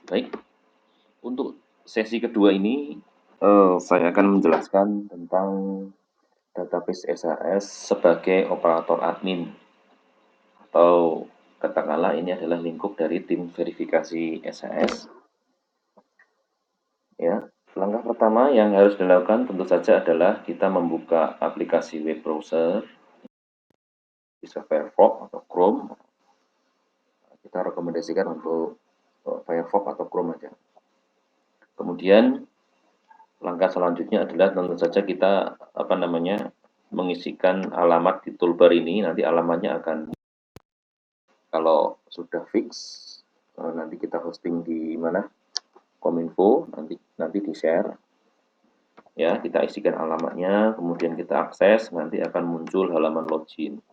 Baik, untuk sesi kedua ini saya akan menjelaskan tentang database SAS sebagai operator admin atau katakanlah ini adalah lingkup dari tim verifikasi SAS. Ya, langkah pertama yang harus dilakukan tentu saja adalah kita membuka aplikasi web browser, bisa Firefox atau Chrome. Kita rekomendasikan untuk Firefox atau Chrome aja. Kemudian langkah selanjutnya adalah tentu saja kita mengisikan alamat di toolbar ini. Nanti alamatnya akan, kalau sudah fix, nanti kita hosting di mana, Kominfo, nanti di share. Ya, kita isikan alamatnya, kemudian kita akses, nanti akan muncul halaman login.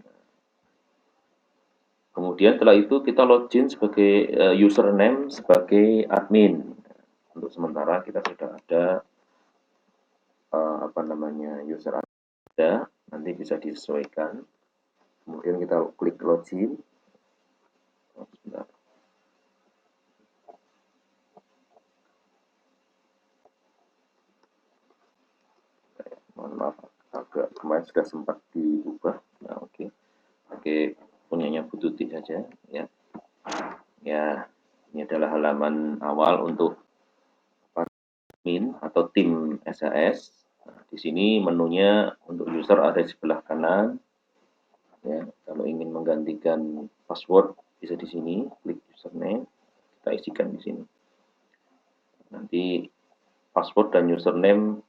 Kemudian setelah itu kita login sebagai username sebagai admin. Untuk sementara kita sudah ada user ada, nanti bisa disesuaikan. Kemudian kita klik login. Sebentar. Mohon maaf, agak kemarin sudah sempat diubah. Nah, oke. Oke, punyanya Bu Tuti saja ya. Ya, ini adalah halaman awal untuk admin atau tim SAS. Nah, di sini menunya untuk user ada di sebelah kanan. Ya, kalau ingin menggantikan password bisa di sini, klik username, kita isikan di sini. Nanti password dan username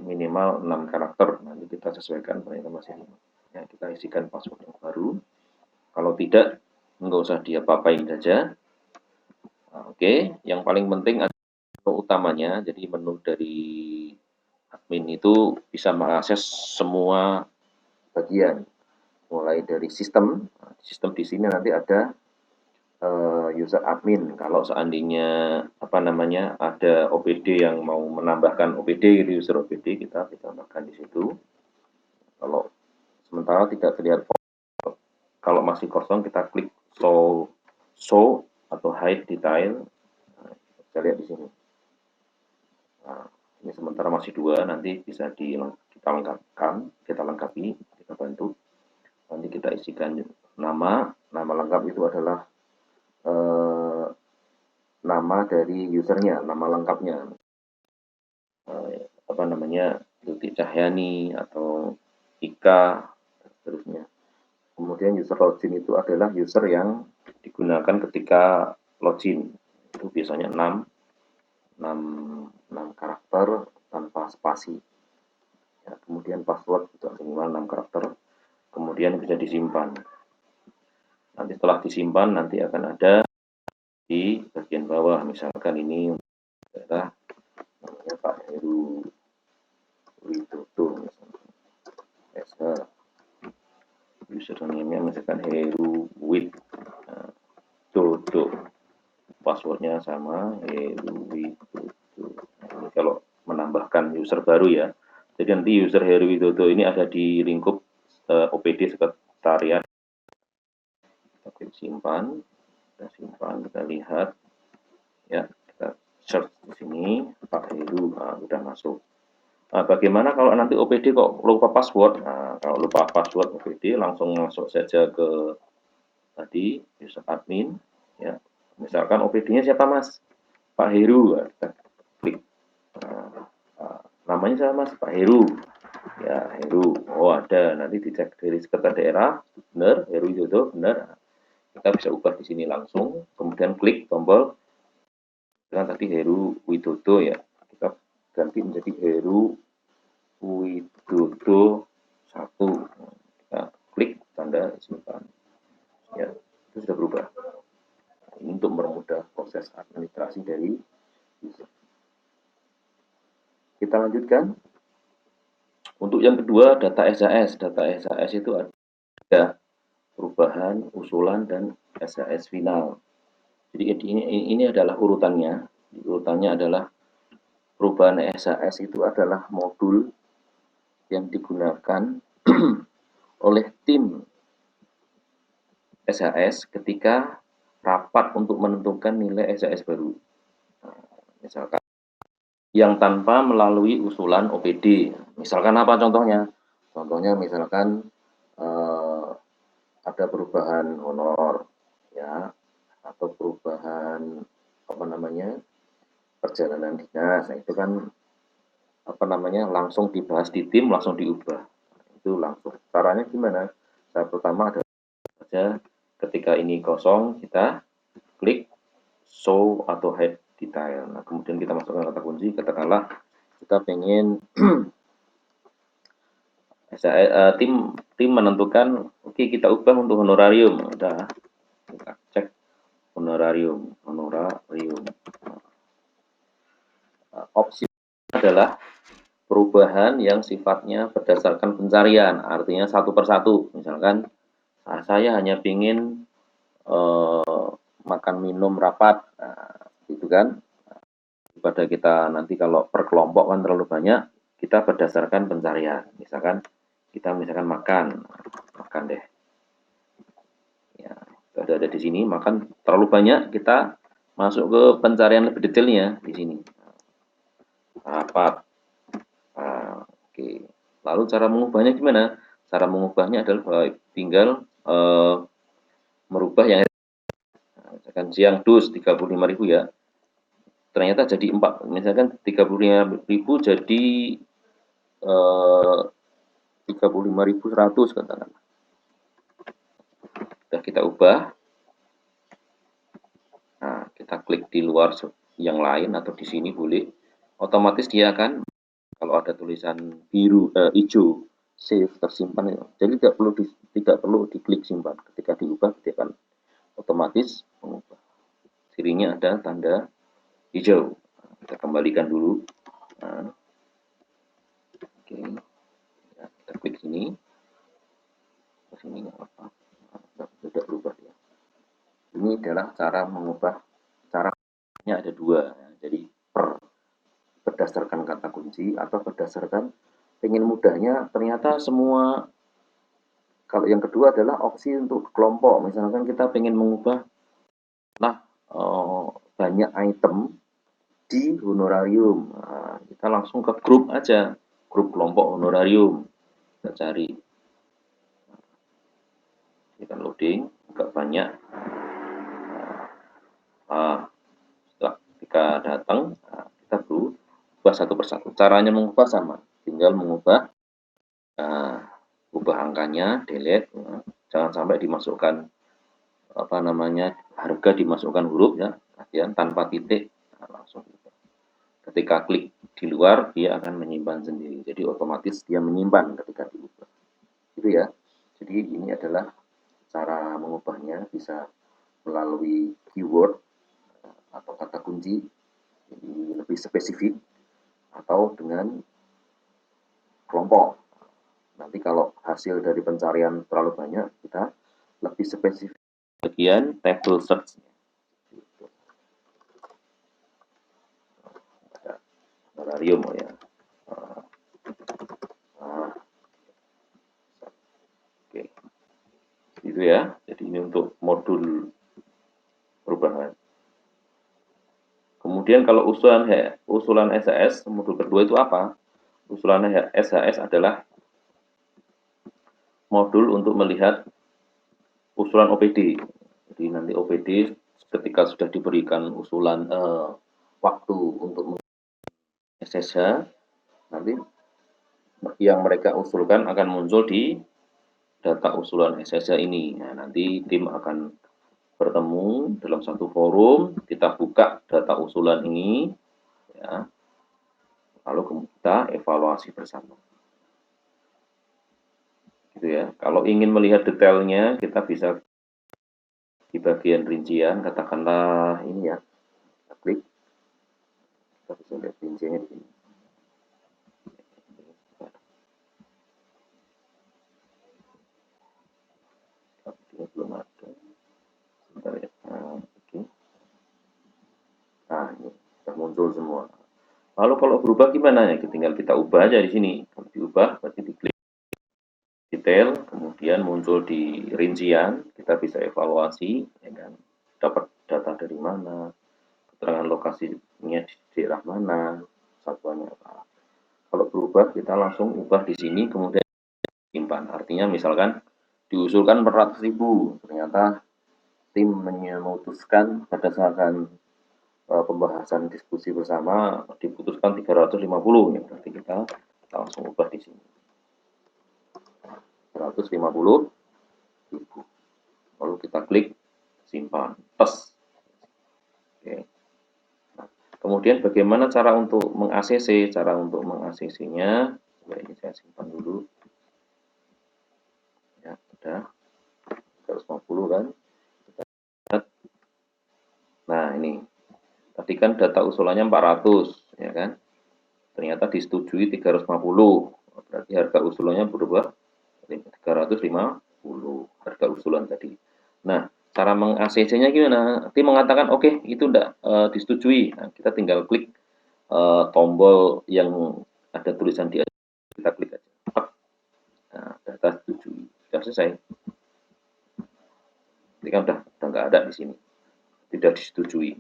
minimal 6 karakter, nanti kita sesuaikan ternyata masih 5. Ya, kita isikan password yang baru. Kalau tidak, nggak usah diapa-apain saja. Nah, oke, yang paling penting adalah menu utamanya. Jadi menu dari admin itu bisa mengakses semua bagian, mulai dari sistem. Nah, sistem di sini nanti ada user admin. Kalau seandainya ada OPD yang mau menambahkan OPD gitu, user OPD kita tambahkan di situ. Kalau sementara tidak terlihat, kalau masih kosong kita klik show atau hide detail. Nah, kita lihat di sini. Nah, ini sementara masih 2, nanti bisa kita lengkapi, kita bantu. Nanti kita isikan nama lengkap itu adalah eh, nama dari usernya, nama lengkapnya. Tuti Cahyani atau Ika, seterusnya. Kemudian user login itu adalah user yang digunakan ketika login. Itu biasanya 6 karakter tanpa spasi. Ya, kemudian password itu minimal 6 karakter. Kemudian bisa disimpan. Nanti setelah disimpan nanti akan ada di bagian bawah. Misalkan ini adalah namanya Pak Heru Widodo misalkan. SH username-nya misalkan Heru Widodo. Passwordnya sama Heru Widodo. Nah, ini kalau menambahkan user baru ya. Jadi nanti user Heru Widodo ini ada di lingkup OPD sekretariat. Kita klik simpan, kita lihat ya, kita search di sini Pak Heru, nah, sudah masuk. Nah, bagaimana kalau nanti OPD kok lupa password? Nah, kalau lupa password OPD langsung masuk saja ke tadi user admin ya. Misalkan OPD-nya siapa Mas? Pak Heru. Nah, kita klik. Nah, namanya siapa Mas? Pak Heru. Ya, Heru. Oh, ada. Nanti dicek dari sekretariat daerah, benar, Heru Widodo, benar. Kita bisa ubah di sini langsung, kemudian klik tombol dengan tadi Heru Widodo ya. Kita ganti menjadi Heru Widodo 1. Kita klik tanda simpan. Ya, itu sudah berubah. Ini untuk mempermudah proses administrasi dari user. Kita lanjutkan. Untuk yang kedua, data SAS. Data SAS itu ada perubahan, usulan, dan SAS final. Jadi ini adalah urutannya. Urutannya adalah perubahan SAS itu adalah modul yang digunakan oleh tim SAS ketika rapat untuk menentukan nilai SAS baru. misalkan yang tanpa melalui usulan OPD. Misalkan apa contohnya? Contohnya misalkan ada perubahan honor, ya, atau perubahan apa namanya perjalanan dinas. Nah, itu kan apa namanya langsung dibahas di tim, langsung diubah. Itu langsung. Caranya gimana? Cara pertama adalah saja ketika ini kosong kita klik show atau hide detail. Nah, kemudian kita masukkan kata kunci, katakanlah kita pengen tim menentukan oke, kita ubah untuk honorarium. Udah kita cek honorarium. Opsi adalah perubahan yang sifatnya berdasarkan pencarian, artinya satu persatu. Misalkan saya hanya ingin makan minum rapat, nah, gitu kan. Pada kita nanti kalau per kelompok kan terlalu banyak, kita berdasarkan pencarian. Misalkan kita makan deh. Ya, ada di sini makan terlalu banyak, kita masuk ke pencarian lebih detailnya di sini. Rapat. Nah, oke. Lalu cara mengubahnya gimana? Cara mengubahnya adalah tinggal merubah yang misalkan siang dus 35.000 ya. Ternyata jadi 4, misalkan 35.000 jadi 35.100 katakan. Sudah kita ubah. Nah, kita klik di luar yang lain atau di sini boleh. Otomatis dia akan kalau ada tulisan biru hijau save tersimpan ya. Jadi tidak perlu diklik simpan. Ketika diubah dia akan otomatis mengubah. Cirinya ada tanda hijau. Kita kembalikan dulu. Nah, oke. Ya, kita klik sini. Sini apa? Sudah berubah ya. Ini adalah cara mengubah. Caranya ada dua. Jadi berdasarkan kata kunci atau berdasarkan pengen mudahnya. Ternyata semua. Kalau yang kedua adalah opsi untuk kelompok. Misalkan kita pengen mengubah banyak item di honorarium. Nah, kita langsung ke grup aja, grup kelompok honorarium. Kita cari. Kita loading, agak banyak. Nah, setelah ketika datang, kita ubah satu persatu. Caranya mengubah sama, tinggal mengubah, ubah angkanya, delete. Jangan sampai dimasukkan apa namanya harga dimasukkan huruf ya, kemudian tanpa titik. Nah, langsung ketika klik di luar dia akan menyimpan sendiri, jadi otomatis dia menyimpan ketika diubah gitu ya. Jadi ini adalah cara mengubahnya, bisa melalui keyword atau kata kunci jadi lebih spesifik atau dengan kelompok. Nanti kalau hasil dari pencarian terlalu banyak kita lebih spesifik bagian table search. Honorarium ya. Oke. Itu ya. Jadi ini untuk modul perubahan. Kemudian kalau usulan SHS modul kedua itu apa? Usulan SHS adalah modul untuk melihat usulan OPD. Jadi nanti OPD ketika sudah diberikan usulan waktu untuk SSH, nanti yang mereka usulkan akan muncul di data usulan SSH ini. Nah, nanti tim akan bertemu dalam satu forum, kita buka data usulan ini, ya, lalu kita evaluasi bersama. Gitu ya. Kalau ingin melihat detailnya, kita bisa di bagian rincian, katakanlah ini ya, kita klik, kita bisa lihat rinciannya di sini. Ini belum ada. Sebentar ya. Nah, oke. Nah, ini sudah muncul semua. Lalu kalau berubah gimana ya? Tinggal kita ubah aja di sini. Kalau diubah, berarti diklik detail, kemudian muncul di rincian, kita bisa evaluasi, ya kan? Dapat data dari mana, keterangan lokasi ini di daerah mana, satuannya apa. Kalau berubah kita langsung ubah di sini kemudian simpan. Artinya misalkan diusulkan 400.000, ternyata tim memutuskan berdasarkan pembahasan diskusi bersama diputuskan 350, ya berarti kita langsung ubah di sini 150.000, lalu kita klik simpan, tes. Oke. Nah, kemudian bagaimana cara untuk meng-ACC? Cara untuk meng-ACC-nya, ini saya simpan dulu. Ya, udah 350 kan. Nah, ini tadi kan data usulannya 400, ya kan? Ternyata disetujui 350. Berarti harga usulannya berubah 350 harga usulan tadi. Nah, cara meng-ACC-nya gimana? Nanti mengatakan oke, itu enggak disetujui. Nah, kita tinggal klik tombol yang ada tulisan di atas, kita klik aja. Nah, data setujui. Sudah selesai. Ini kan udah nggak ada di sini. Tidak disetujui.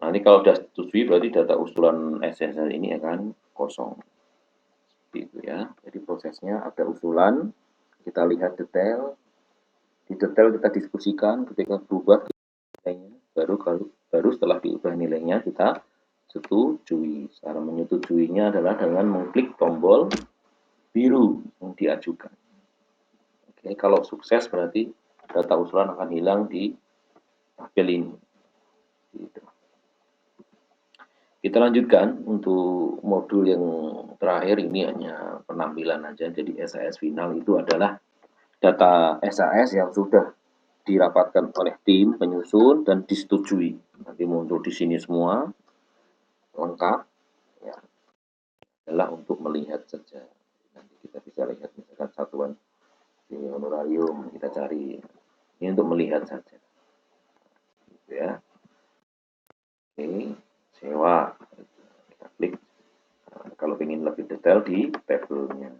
Nah, ini kalau sudah setujui berarti data usulan SSL ini akan kosong. Gitu ya. Jadi prosesnya ada usulan, kita lihat detail, di detail kita diskusikan, ketika berubah nilainya, baru setelah diubah nilainya kita setujui. Cara menyetujuinya adalah dengan mengklik tombol biru yang diajukan. Oke, kalau sukses berarti data usulan akan hilang di tabel ini. Gitu. Kita lanjutkan untuk modul yang terakhir, ini hanya penampilan aja. Jadi SAS final itu adalah data SAS yang sudah dirapatkan oleh tim penyusun dan disetujui. Nanti muncul di sini semua lengkap. Ya, adalah untuk melihat saja. Nanti kita bisa lihat misalkan satuan di honorarium, kita cari. Ini untuk melihat saja. Gitu ya. Oke, sewa. Kita klik. Nah, kalau ingin lebih detail di tabelnya.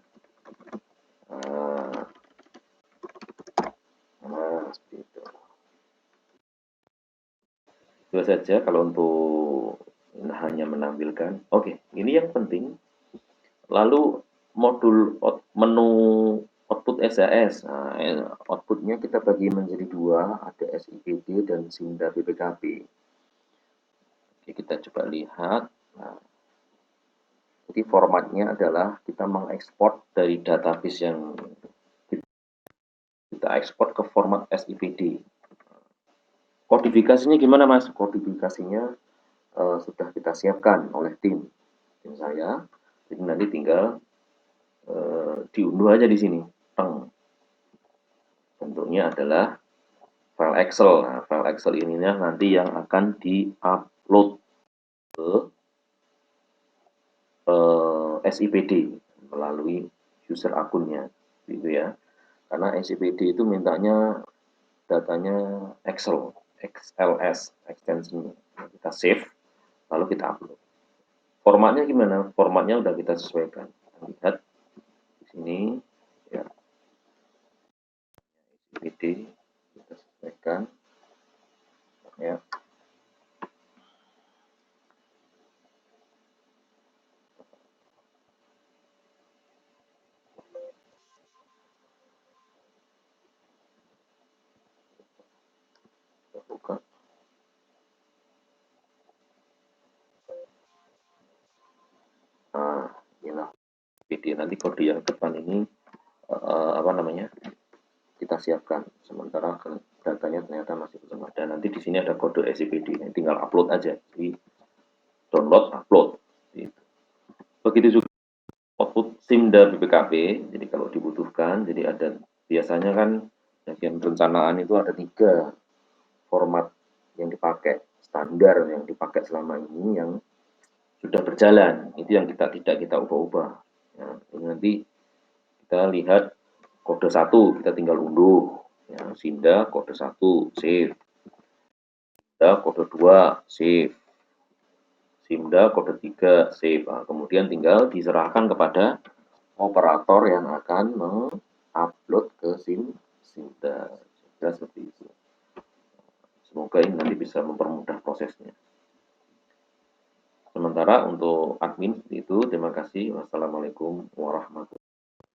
Seperti itu. Itu saja kalau untuk hanya menampilkan. Oke, ini yang penting. Lalu modul menu output SAS. Nah, outputnya kita bagi menjadi dua, ada SIPD dan SIMDA BPKB. Oke, kita coba lihat. Nah, jadi formatnya adalah kita mengekspor dari database yang kita ekspor ke format SIPD. Kodifikasinya gimana Mas? Kodifikasinya sudah kita siapkan oleh tim saya. Jadi nanti tinggal diunduh aja di sini. Bentuknya adalah file Excel. Nah, file Excel ininya nanti yang akan di-upload ke SIPD melalui user akunnya, gitu ya. Karena SIPD itu mintanya datanya Excel, XLS extension. Kita save, lalu kita upload. Formatnya gimana? Formatnya udah kita sesuaikan. Lihat di sini, ya. SIPD kita sesuaikan, ya. Buka. Nah, inilah SIPD. Nanti kode yang depan ini apa namanya? Kita siapkan, sementara datanya ternyata masih belum ada. Nanti di sini ada kode SIPD, tinggal upload aja, di download, upload. Begitu juga output SIMDA BPKB. Jadi kalau dibutuhkan, jadi ada biasanya kan bagian perencanaan itu ada 3 format yang dipakai, standar yang dipakai selama ini yang sudah berjalan, itu yang tidak kita ubah-ubah. Ya, ini nanti kita lihat kode 1 kita tinggal unduh, ya, SIMDA kode 1 save, SIMDA kode 2 save, SIMDA kode 3 save. Nah, kemudian tinggal diserahkan kepada operator yang akan mengupload ke SIMDA. Seperti itu. Semoga ini nanti bisa mempermudah prosesnya. sementara untuk admin seperti itu. Terima kasih. Wassalamualaikum warahmatullahi